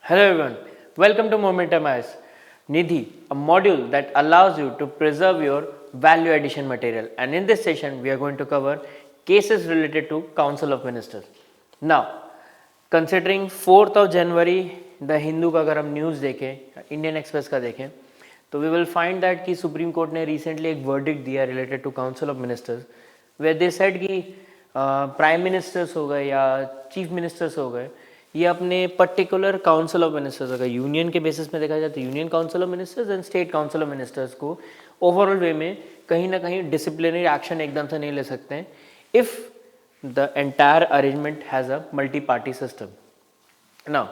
Hello everyone, welcome to Momentum IS. Nidhi, a module that allows you to preserve your value addition material, and in this session we are going to cover cases related to Council of Ministers. Now, considering 4th of January the Hindu का अगर हम news देखें, Indian express का देखें, तो we will find that कि supreme court ने recently एक वर्डिक्ट दिया related to council of ministers, where they said कि प्राइम मिनिस्टर्स हो गए या चीफ मिनिस्टर्स हो गए, ये अपने पर्टिकुलर काउंसिल ऑफ मिनिस्टर्स, अगर यूनियन के बेसिस में देखा जाए तो union council of ministers and state council of ministers को ओवरऑल वे में कहीं ना कहीं डिसिप्लिनरी एक्शन एकदम से नहीं ले सकते हैं if the entire arrangement has a multi party system. Now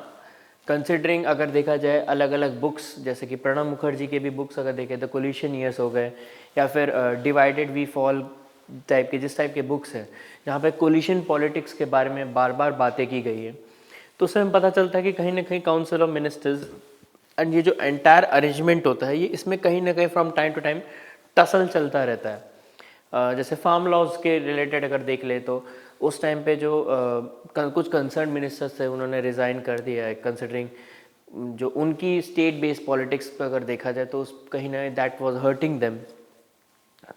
considering अगर देखा जाए अलग अलग बुक्स, जैसे कि प्रणब मुखर्जी के भी बुक्स अगर देखें तो कोलिशन ईयर्स हो गए, या फिर डिवाइडेड वी फॉल टाइप के जिस टाइप के बुक्स हैं जहाँ पे कोलिशन पॉलिटिक्स के बारे में बार बार बातें की गई है, तो उससे हमें पता चलता है कि कहीं ना कहीं काउंसिल ऑफ मिनिस्टर्स एंड ये जो एंटायर अरेंजमेंट होता है, ये इसमें कहीं ना कहीं from time to time tussle चलता रहता है. जैसे फार्म लॉज के रिलेटेड अगर देख ले तो उस टाइम पे जो कुछ कंसर्न मिनिस्टर्स थे उन्होंने रिज़ाइन कर दिया है, कंसिडरिंग जो उनकी स्टेट बेस्ड पॉलिटिक्स पर अगर देखा जाए तो उस कहीं ना दैट वाज हर्टिंग देम.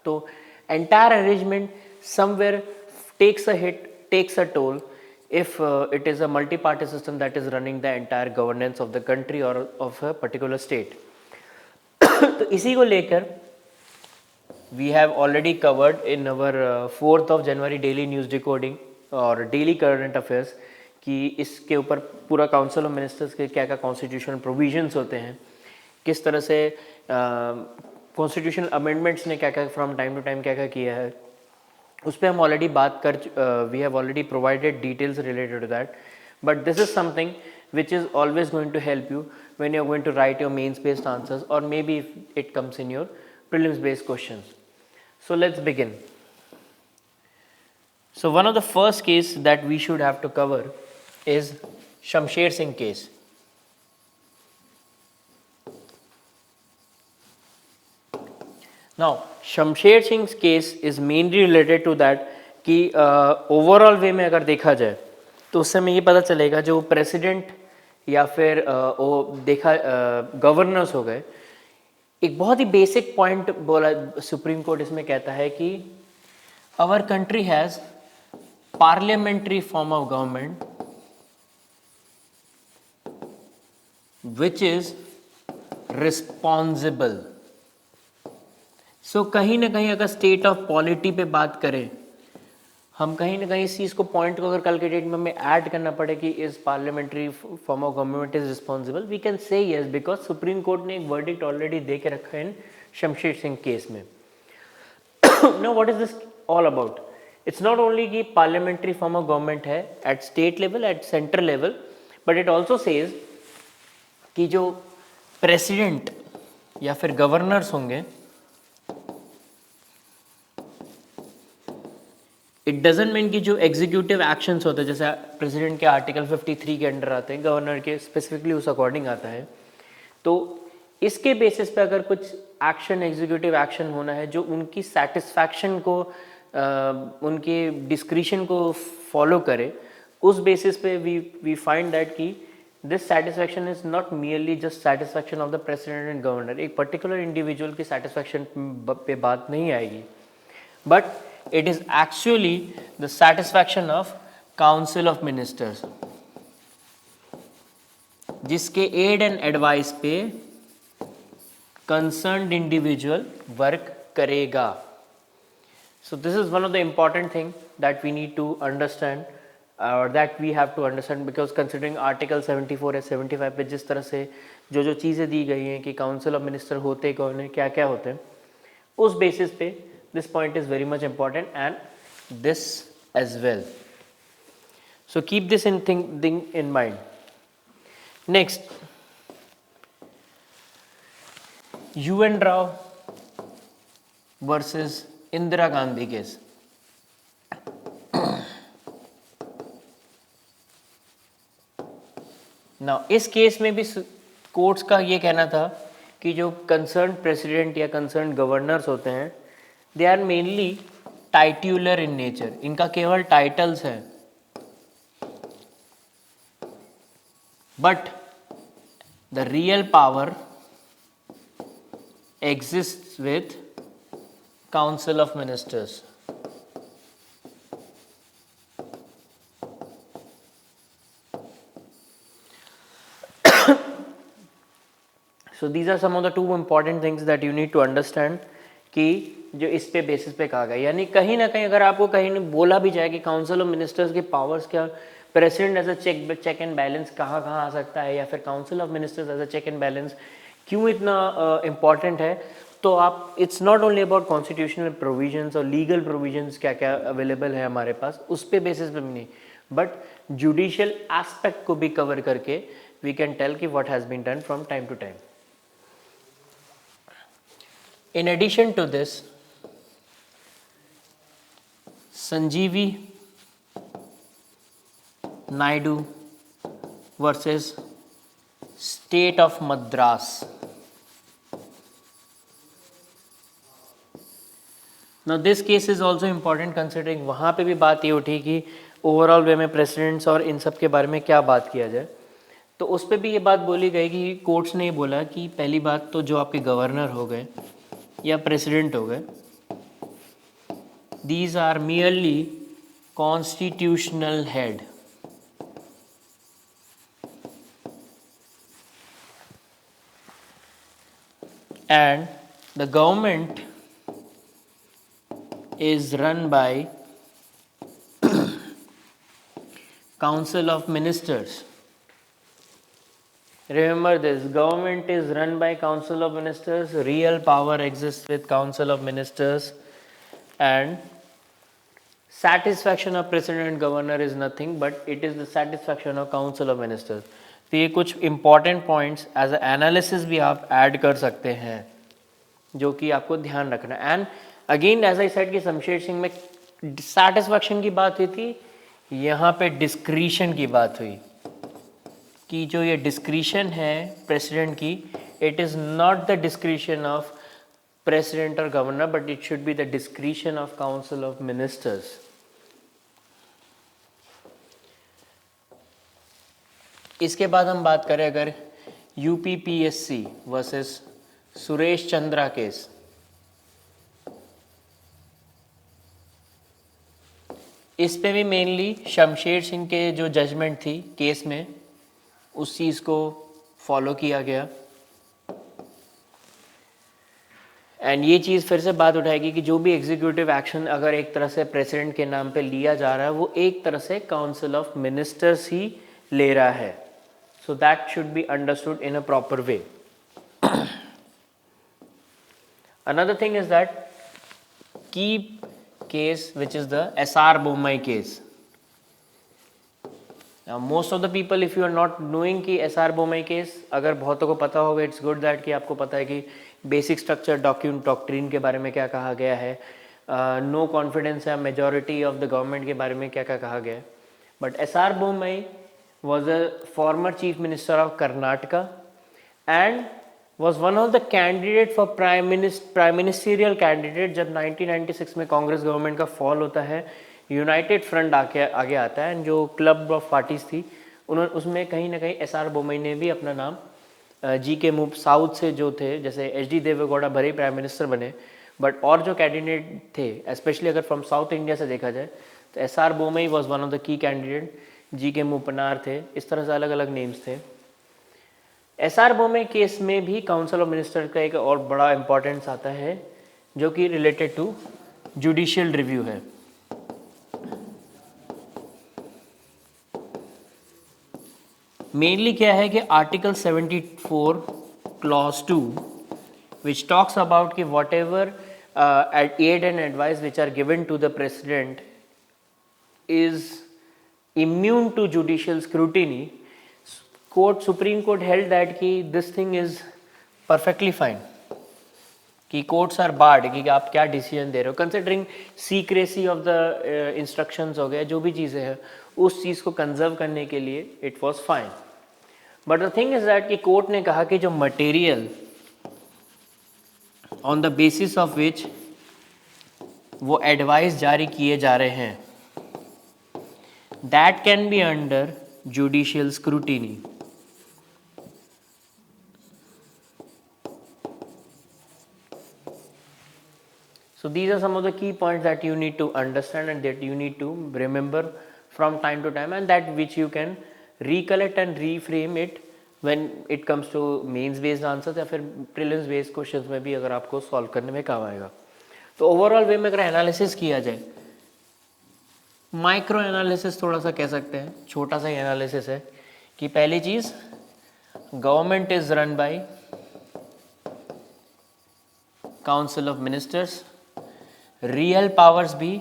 तो entire arrangement somewhere takes a hit, takes a toll if it is a multi-party system that is running the entire governance of the country or of a particular state. तो इसी को लेकर we have already covered in our 4th of January daily news decoding और daily current affairs कि इसके ऊपर पूरा council of ministers के क्या क्या कॉन्स्टिट्यूशनल प्रोविजंस होते हैं, किस तरह से कॉन्स्टिट्यूशनल अमेंडमेंट्स ने क्या क्या फ्रॉम टाइम टू टाइम क्या क्या किया है, उस पर हम ऑलरेडी बात कर we have already provided details related to that. But this is something which is always going to help you when you are going to write your mains based answers और may be it comes in your prelims based questions. So let's begin. So one of the first case that we should have to cover is Shamsher Singh case. Now Shamsher Singh's case is mainly related to that कि overall way में अगर देखा जाए तो उससे हमें ये पता चलेगा जो प्रेसिडेंट या फिर वो देखा गवर्नर्स हो गए, एक बहुत ही बेसिक पॉइंट बोला सुप्रीम कोर्ट इसमें कहता है कि our country has parliamentary form of government which is responsible. So कहीं ना कहीं अगर स्टेट ऑफ पॉलिटी पे बात करें, हम कहीं ना कहीं इस चीज़ को पॉइंट को अगर कल के डेट में हमें ऐड करना पड़े कि इस parliamentary form of government is responsible, we can say yes because supreme court ने एक वर्डिक्ट ऑलरेडी दे के रखा है इन शमशेर सिंह केस में. No what is this all about? It's not only कि पार्लियामेंट्री फॉर्म ऑफ गवर्नमेंट है at state level, at central level, but it also says कि जो प्रेसिडेंट या फिर गवर्नर्स होंगे, इट डजेंट मीन कि जो एग्जीक्यूटिव एक्शंस होते हैं जैसे प्रेसिडेंट के आर्टिकल 53 के अंडर आते हैं, गवर्नर के स्पेसिफिकली उस अकॉर्डिंग आता है, तो इसके बेसिस पे अगर कुछ एक्शन एग्जीक्यूटिव एक्शन होना है जो उनकी सेटिस्फैक्शन को उनके डिस्क्रिशन को फॉलो करे, उस बेसिस पे वी फाइंड दैट कि this satisfaction is not merely just satisfaction of the president and governor, एक पर्टिकुलर इंडिविजुअल की सेटिस्फैक्शन पे बात नहीं आएगी, but it is actually the satisfaction of council of ministers जिसके एड एंड एडवाइस पे concerned individual work करेगा. So this is one of the important thing that we need to understand or that we have to understand because considering article 74 या 75 पे जिस तरह से जो चीज़ें दी गई हैं कि काउंसिल ऑफ मिनिस्टर होते कौन है, क्या क्या होते हैं, उस बेसिस पे this point is very much important and this as well. So keep this thing in mind. Next, UN Rao versus Indira Gandhi case. Now इस केस में भी कोर्ट्स का ये कहना था कि जो कंसर्न प्रेसिडेंट या कंसर्न गवर्नर्स होते हैं, they are mainly titular in nature, इनका केवल टाइटल्स हैं, but the real power exists with Council of Ministers. So these are some of the two important things that you need to understand कि जो इस पे basis पे कहा गया, यानी कहीं ना कहीं अगर आपको कहीं ने बोला भी जाए कि काउंसिल ऑफ मिनिस्टर्स के पावर्स क्या, president as a check and balance कहाँ कहाँ आ सकता है, या फिर council of ministers as a check and balance क्यों इतना इम्पॉर्टेंट है, तो आप it's not only about constitutional provisions और लीगल प्रोविजंस क्या क्या अवेलेबल है हमारे पास, उस पे बेसिस पे भी नहीं, बट जुडिशियल एस्पेक्ट को भी कवर करके वी कैन टेल कि what has been done from time to time. In addition to this, Sanjeevi Naidu versus State of Madras. Now this case is also important considering वहाँ पे भी बात ये उठी कि ओवरऑल वे में प्रेसिडेंट्स और इन सब के बारे में क्या बात किया जाए, तो उस पर भी ये बात बोली गई कि कोर्ट्स ने बोला कि पहली बात तो जो आपके गवर्नर हो गए या प्रेसिडेंट हो गए, these are merely constitutional head, and the government is run by council of ministers. Remember this, government is run by Council of Ministers, real power exists with Council of Ministers, and satisfaction of President and Governor is nothing but it is the satisfaction of Council of Ministers. तो ये कुछ important points as a analysis भी आप add कर सकते हैं जो कि आपको ध्यान रखना है. And again as I said कि शमशेर सिंह में satisfaction की बात हुई थी, यहाँ पे discretion की बात हुई कि जो ये डिस्क्रिशन है प्रेसिडेंट की, it is not the discretion of president और governor but it should be the discretion of council of ministers. इसके बाद हम बात करें अगर UPPSC versus Suresh Chandra case. इस पे भी मेनली शमशेर सिंह के जो जजमेंट थी केस में उस चीज़ को फॉलो किया गया. एंड ये चीज़ फिर से बात उठाएगी कि जो भी एग्जीक्यूटिव एक्शन अगर एक तरह से प्रेसिडेंट के नाम पे लिया जा रहा है वो एक तरह से काउंसिल ऑफ मिनिस्टर्स ही ले रहा है. So that should be understood in a proper way. Another thing is that key case which is the S R Bommai case. Most of the people if you are not knowing कि S R Bommai case, अगर बहुतों को पता होगा it's good that कि आपको पता है कि बेसिक स्ट्रक्चर डॉक्ट्रिन के बारे में क्या कहा गया है, नो कॉन्फिडेंस है मेजॉरिटी ऑफ द गवर्नमेंट के बारे में क्या क्या कहा गया है. But SR Bommai was a former chief minister of Karnataka and was one of the candidate for prime ministerial candidate. जब 1996 में कांग्रेस गवर्नमेंट का फॉल होता है, यूनाइटेड फ्रंट आगे आता है, एंड जो क्लब ऑफ पार्टीज थी उन्होंने उसमें कहीं ना कहीं एसआर बोम्मई ने भी अपना नाम जी के मुंह साउथ से जो थे, जैसे एचडी देवेगौड़ा भले ही प्राइम मिनिस्टर बने, बट और जो कैंडिडेट थे स्पेशली अगर फ्रॉम साउथ इंडिया से देखा जाए तो S R Bommai was one of the key candidate. G K Moopanar थे, इस तरह से अलग अलग नेम्स थे. एसआर बोम्मई केस में भी काउंसिल ऑफ मिनिस्टर का एक और बड़ा इंपॉर्टेंस आता है जो कि रिलेटेड टू जुडिशियल रिव्यू है. मेनली क्या है कि article 74 clause 2 which talks about कि whatever aid and advice which are given to the president is immune to judicial scrutiny. Supreme Court held that कि this thing is perfectly fine, कि courts are barred कि आप क्या decision दे रहे हो, considering secrecy of the instructions हो गया, जो भी चीज़ें हैं उस चीज़ को conserve करने के लिए it was fine. But the thing is that कि court ने कहा कि जो material on the basis of which वो advice जारी किए जा रहे हैं that can be under judicial scrutiny. So these are some of the key points that you need to understand and that you need to remember from time to time, and that which you can recollect and reframe it when it comes to mains based answers या फिर prelims based questions में भी अगर आपको solve करने में काम आएगा. तो ओवरऑल वे में अगर एनालिसिस किया जाए, माइक्रो एनालिसिस थोड़ा सा कह सकते हैं, छोटा सा ही एनालिसिस है कि पहली चीज़ government is run by council of ministers, real powers भी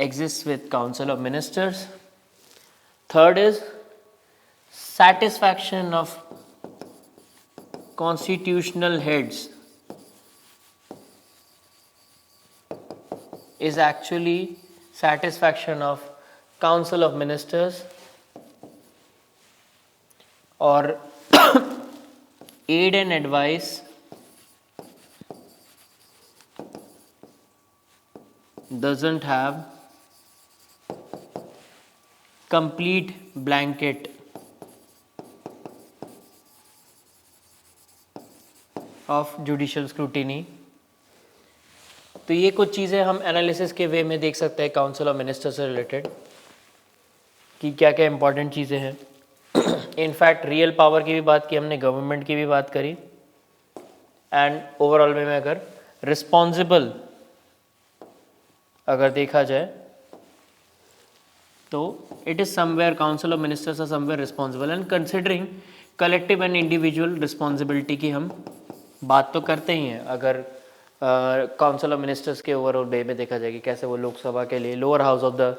exists with council of ministers. Third is satisfaction of constitutional heads is actually satisfaction of council of ministers or aid and advice doesn't have complete blanket of judicial scrutiny. तो ये कुछ चीज़ें हम analysis के वे में देख सकते हैं काउंसिल ऑफ मिनिस्टर से रिलेटेड कि क्या क्या इंपॉर्टेंट चीज़ें हैं. इनफैक्ट रियल पावर की भी बात की हमने, गवर्नमेंट की भी बात करी, एंड ओवरऑल में अगर रिस्पॉन्सिबल अगर देखा जाए तो it is somewhere council of ministers are somewhere responsible. And considering collective and individual responsibility की हम बात तो करते ही हैं अगर काउंसिल ऑफ मिनिस्टर्स के ओवरऑल वे में देखा जाए कि कैसे वो लोकसभा के लिए, लोअर हाउस ऑफ द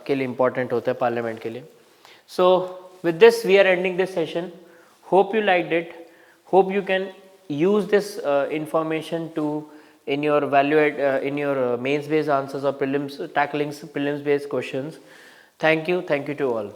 के लिए इम्पॉर्टेंट होता है, पार्लियामेंट के लिए. So with this we are ending this session. Hope you liked it. Hope you can use this information to in your in your mains based answers or prelims tackling prelims based questions. Thank you to all.